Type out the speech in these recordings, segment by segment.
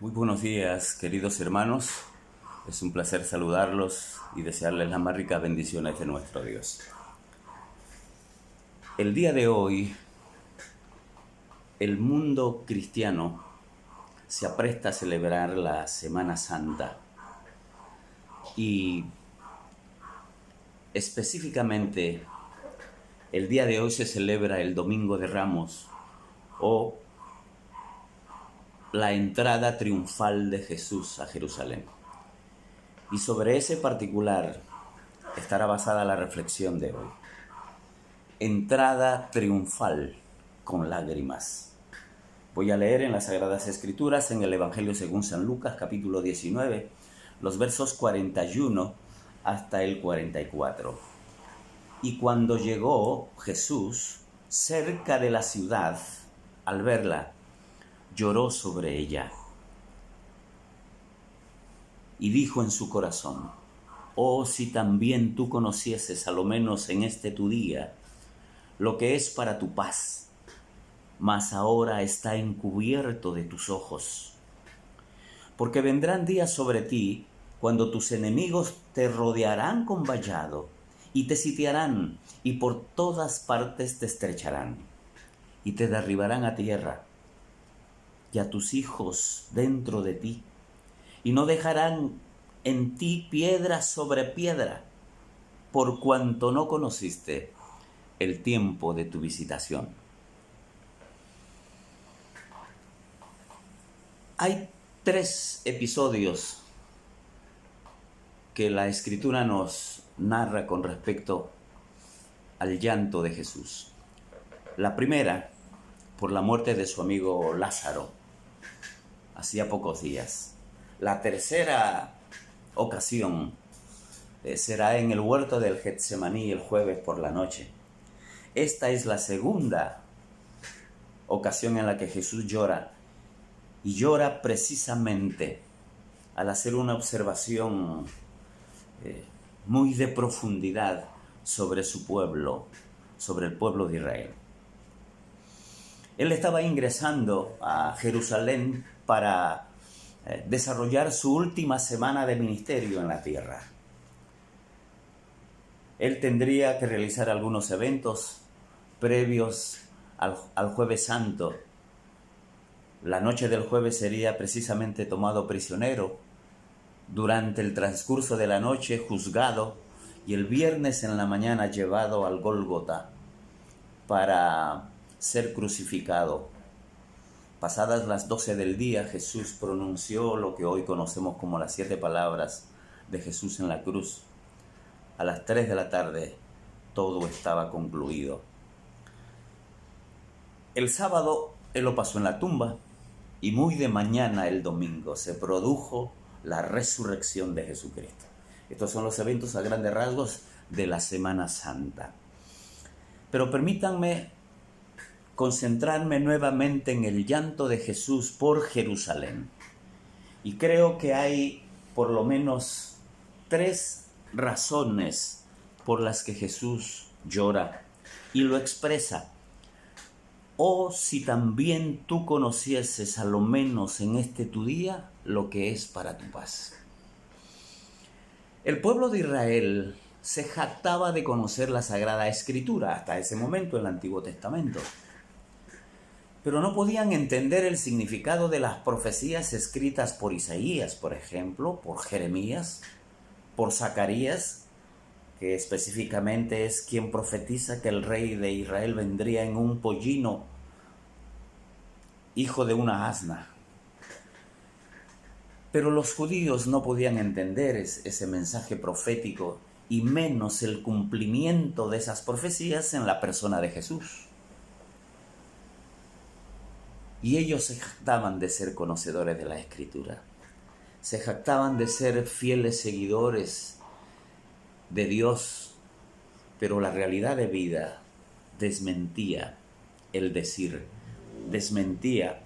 Muy buenos días, queridos hermanos. Es un placer saludarlos y desearles las más ricas bendiciones de nuestro Dios. El día de hoy, el mundo cristiano se apresta a celebrar la Semana Santa y específicamente el día de hoy se celebra el Domingo de Ramos o la entrada triunfal de Jesús a Jerusalén. Y sobre ese particular estará basada la reflexión de hoy. Entrada triunfal con lágrimas. Voy a leer en las Sagradas Escrituras, en el Evangelio según San Lucas, capítulo 19, los versos 41 hasta el 44. Y cuando llegó Jesús cerca de la ciudad, al verla, lloró sobre ella y dijo en su corazón: oh, si también tú conocieses, a lo menos en este tu día, lo que es para tu paz, mas ahora está encubierto de tus ojos. Porque vendrán días sobre ti cuando tus enemigos te rodearán con vallado y te sitiarán y por todas partes te estrecharán y te derribarán a tierra y a tus hijos dentro de ti, y no dejarán en ti piedra sobre piedra, por cuanto no conociste el tiempo de tu visitación. Hay tres episodios que la Escritura nos narra con respecto al llanto de Jesús. La primera, por la muerte de su amigo Lázaro, hacía pocos días. La tercera ocasión será en el huerto del Getsemaní el jueves por la noche. Esta es la segunda ocasión en la que Jesús llora, y llora precisamente al hacer una observación muy de profundidad sobre su pueblo, sobre el pueblo de Israel. Él estaba ingresando a Jerusalén para desarrollar su última semana de ministerio en la tierra. Él tendría que realizar algunos eventos previos al Jueves Santo. La noche del jueves sería precisamente tomado prisionero, durante el transcurso de la noche juzgado y el viernes en la mañana llevado al Gólgota para ser crucificado. Pasadas las 12 del día, Jesús pronunció lo que hoy conocemos como las 7 palabras de Jesús en la cruz. A las 3 de la tarde todo estaba concluido. El sábado él lo pasó en la tumba y muy de mañana el domingo se produjo la resurrección de Jesucristo. Estos son los eventos a grandes rasgos de la Semana Santa. Pero permítanme concentrarme nuevamente en el llanto de Jesús por Jerusalén. Y creo que hay por lo menos 3 razones por las que Jesús llora y lo expresa. Oh, si también tú conocieses, a lo menos en este tu día, lo que es para tu paz. El pueblo de Israel se jactaba de conocer la Sagrada Escritura hasta ese momento, el Antiguo Testamento. Pero no podían entender el significado de las profecías escritas por Isaías, por ejemplo, por Jeremías, por Zacarías, que específicamente es quien profetiza que el rey de Israel vendría en un pollino, hijo de una asna. Pero los judíos no podían entender ese mensaje profético, y menos el cumplimiento de esas profecías en la persona de Jesús. Y ellos se jactaban de ser conocedores de la Escritura. Se jactaban de ser fieles seguidores de Dios, pero la realidad de vida desmentía el decir, desmentía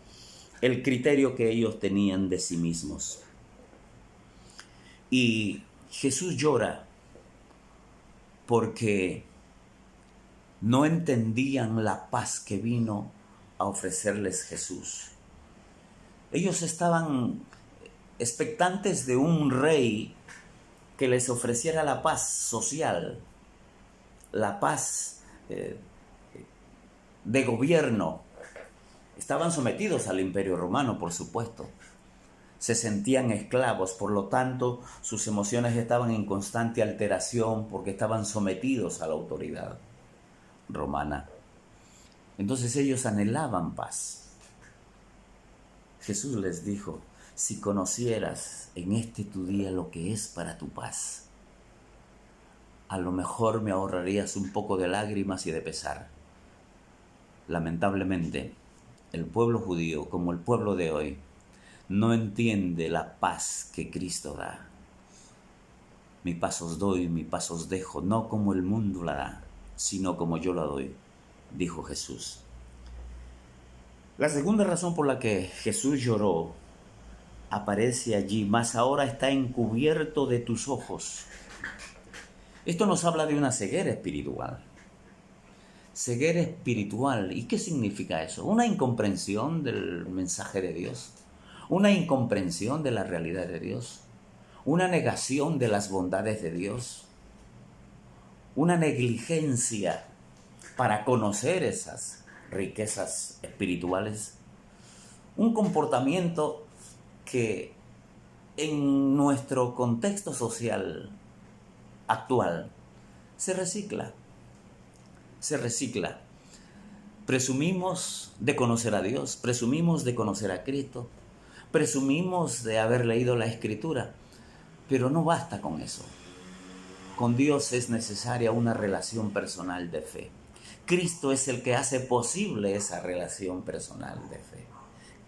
el criterio que ellos tenían de sí mismos. Y Jesús llora porque no entendían la paz que vino a ofrecerles Jesús. Ellos estaban expectantes de un rey que les ofreciera la paz social, la paz de gobierno. Estaban sometidos al Imperio Romano, por supuesto. Se sentían esclavos, por lo tanto, sus emociones estaban en constante alteración porque estaban sometidos a la autoridad romana. Entonces ellos anhelaban paz. Jesús les dijo: si conocieras en este tu día lo que es para tu paz, a lo mejor me ahorrarías un poco de lágrimas y de pesar. Lamentablemente, el pueblo judío, como el pueblo de hoy, no entiende la paz que Cristo da. Mi paz os doy, mi paz os dejo, no como el mundo la da, sino como yo la doy, dijo Jesús. La segunda razón por la que Jesús lloró aparece allí: mas ahora está encubierto de tus ojos. Esto nos habla de una ceguera espiritual. Ceguera espiritual. ¿Y qué significa eso? Una incomprensión del mensaje de Dios, una incomprensión de la realidad de Dios, una negación de las bondades de Dios, una negligencia para conocer esas riquezas espirituales, un comportamiento que en nuestro contexto social actual se recicla. Presumimos de conocer a Dios, presumimos de conocer a Cristo, presumimos de haber leído la Escritura, pero no basta con eso. Con Dios es necesaria una relación personal de fe. Cristo es el que hace posible esa relación personal de fe.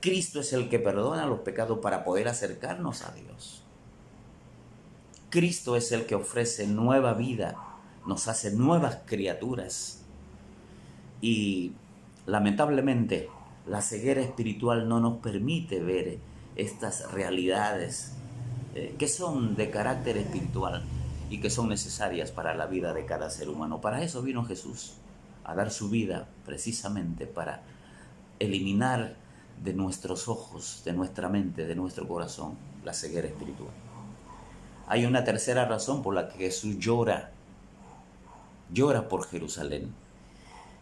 Cristo es el que perdona los pecados para poder acercarnos a Dios. Cristo es el que ofrece nueva vida, nos hace nuevas criaturas. Y lamentablemente la ceguera espiritual no nos permite ver estas realidades que son de carácter espiritual y que son necesarias para la vida de cada ser humano. Para eso vino Jesús, a dar su vida precisamente para eliminar de nuestros ojos, de nuestra mente, de nuestro corazón, la ceguera espiritual. Hay una tercera razón por la que Jesús llora por Jerusalén.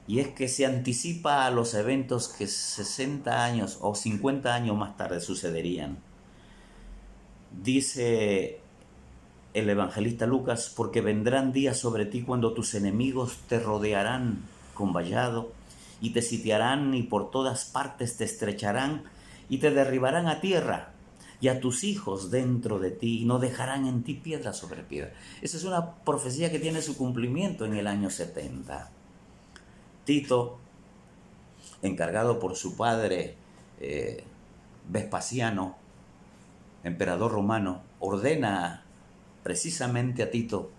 Y es que se anticipa a los eventos que 60 años o 50 años más tarde sucederían. Dice el evangelista Lucas: porque vendrán días sobre ti cuando tus enemigos te rodearán con vallado y te sitiarán y por todas partes te estrecharán y te derribarán a tierra y a tus hijos dentro de ti y no dejarán en ti piedra sobre piedra. Esa es una profecía que tiene su cumplimiento en el año 70. Tito, encargado por su padre Vespasiano, emperador romano, ordena precisamente a Tito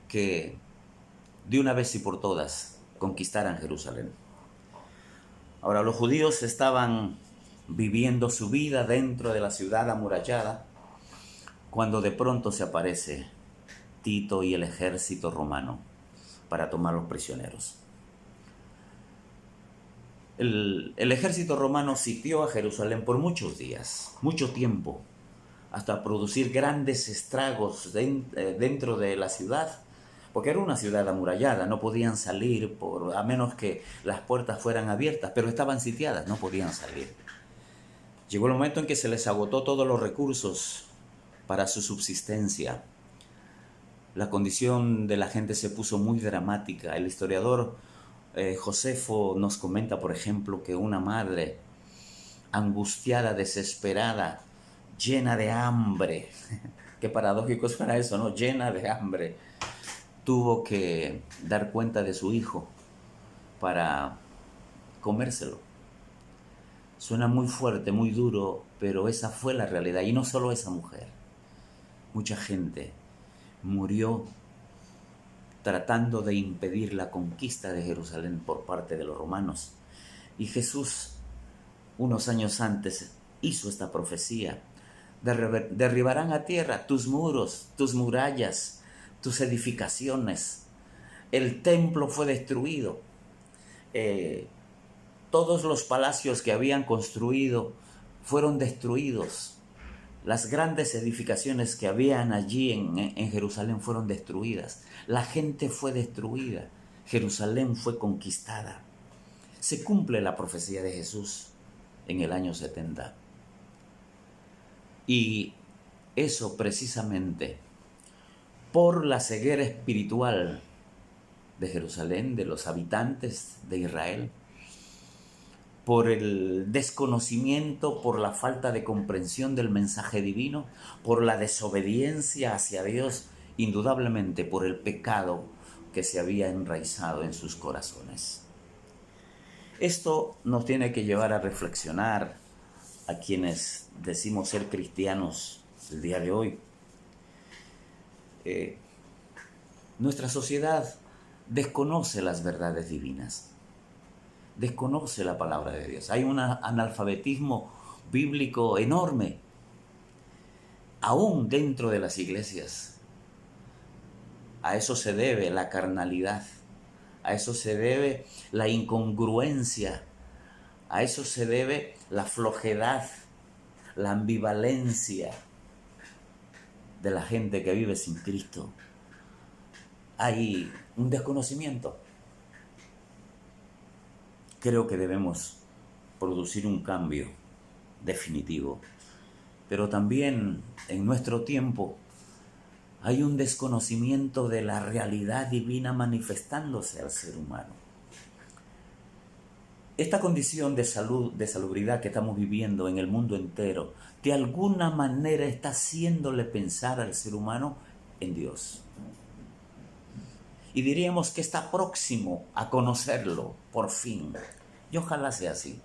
que de una vez y por todas conquistaran Jerusalén. Ahora, los judíos estaban viviendo su vida dentro de la ciudad amurallada cuando de pronto se aparece Tito y el ejército romano para tomar los prisioneros. El ejército romano sitió a Jerusalén por muchos días, mucho tiempo, hasta producir grandes estragos dentro de la ciudad, porque era una ciudad amurallada, no podían salir a menos que las puertas fueran abiertas, pero estaban sitiadas, no podían salir. Llegó el momento en que se les agotó todos los recursos para su subsistencia. La condición de la gente se puso muy dramática. El historiador Josefo nos comenta, por ejemplo, que una madre angustiada, desesperada, llena de hambre, qué paradójico suena eso, ¿no? Llena de hambre, tuvo que dar cuenta de su hijo para comérselo. Suena muy fuerte, muy duro, pero esa fue la realidad. Y no solo esa mujer, mucha gente murió tratando de impedir la conquista de Jerusalén por parte de los romanos. Y Jesús, unos años antes, hizo esta profecía: derribarán a tierra tus muros, tus murallas, tus edificaciones. El templo fue destruido. Todos los palacios que habían construido fueron destruidos. Las grandes edificaciones que habían allí en Jerusalén fueron destruidas. La gente fue destruida. Jerusalén fue conquistada. Se cumple la profecía de Jesús en el año 70. Y eso precisamente por la ceguera espiritual de Jerusalén, de los habitantes de Israel, por el desconocimiento, por la falta de comprensión del mensaje divino, por la desobediencia hacia Dios, indudablemente por el pecado que se había enraizado en sus corazones. Esto nos tiene que llevar a reflexionar a quienes decimos ser cristianos el día de hoy. Nuestra sociedad desconoce las verdades divinas, desconoce la palabra de Dios. Hay un analfabetismo bíblico enorme, aún dentro de las iglesias. A eso se debe la carnalidad, a eso se debe la incongruencia, a eso se debe la flojedad, la ambivalencia de la gente que vive sin Cristo. Hay un desconocimiento. Creo que debemos producir un cambio definitivo, pero también en nuestro tiempo hay un desconocimiento de la realidad divina manifestándose al ser humano. Esta condición de salubridad que estamos viviendo en el mundo entero, de alguna manera está haciéndole pensar al ser humano en Dios. Y diríamos que está próximo a conocerlo, por fin. Y ojalá sea así.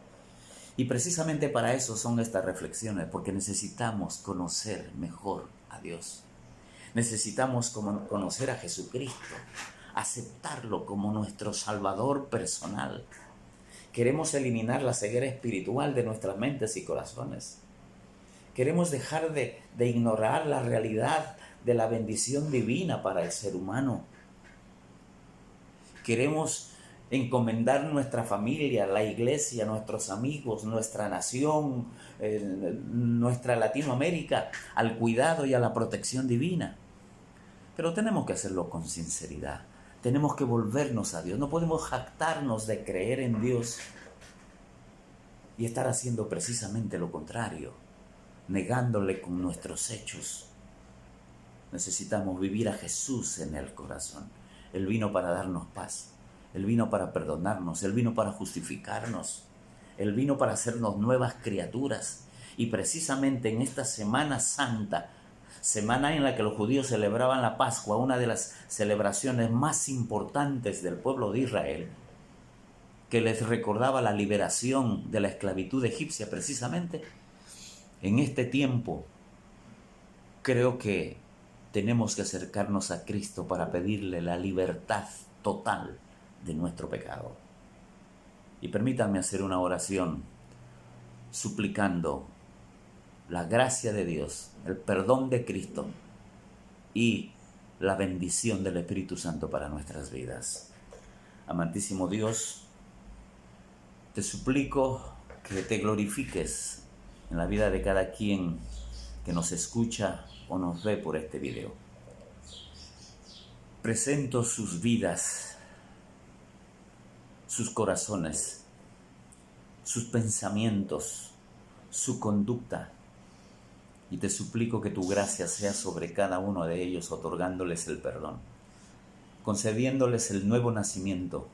Y precisamente para eso son estas reflexiones, porque necesitamos conocer mejor a Dios. Necesitamos conocer a Jesucristo, aceptarlo como nuestro Salvador personal. Queremos eliminar la ceguera espiritual de nuestras mentes y corazones. Queremos dejar de ignorar la realidad de la bendición divina para el ser humano. Queremos encomendar nuestra familia, la iglesia, nuestros amigos, nuestra nación, nuestra Latinoamérica, al cuidado y a la protección divina. Pero tenemos que hacerlo con sinceridad. Tenemos que volvernos a Dios. No podemos jactarnos de creer en Dios y estar haciendo precisamente lo contrario, negándole con nuestros hechos. Necesitamos vivir a Jesús en el corazón. Él vino para darnos paz. Él vino para perdonarnos. Él vino para justificarnos. Él vino para hacernos nuevas criaturas. Y precisamente en esta Semana Santa, semana en la que los judíos celebraban la Pascua, una de las celebraciones más importantes del pueblo de Israel, que les recordaba la liberación de la esclavitud egipcia precisamente, en este tiempo creo que tenemos que acercarnos a Cristo para pedirle la libertad total de nuestro pecado. Y permítanme hacer una oración suplicando la gracia de Dios, el perdón de Cristo y la bendición del Espíritu Santo para nuestras vidas. Amantísimo Dios, te suplico que te glorifiques en la vida de cada quien que nos escucha o nos ve por este video. Presento sus vidas, sus corazones, sus pensamientos, su conducta, y te suplico que tu gracia sea sobre cada uno de ellos, otorgándoles el perdón, concediéndoles el nuevo nacimiento,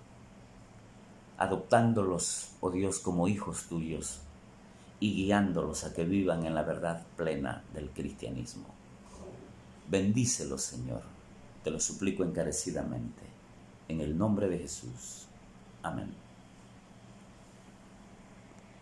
adoptándolos, oh Dios, como hijos tuyos y guiándolos a que vivan en la verdad plena del cristianismo. Bendícelos, Señor, te lo suplico encarecidamente, en el nombre de Jesús. Amén.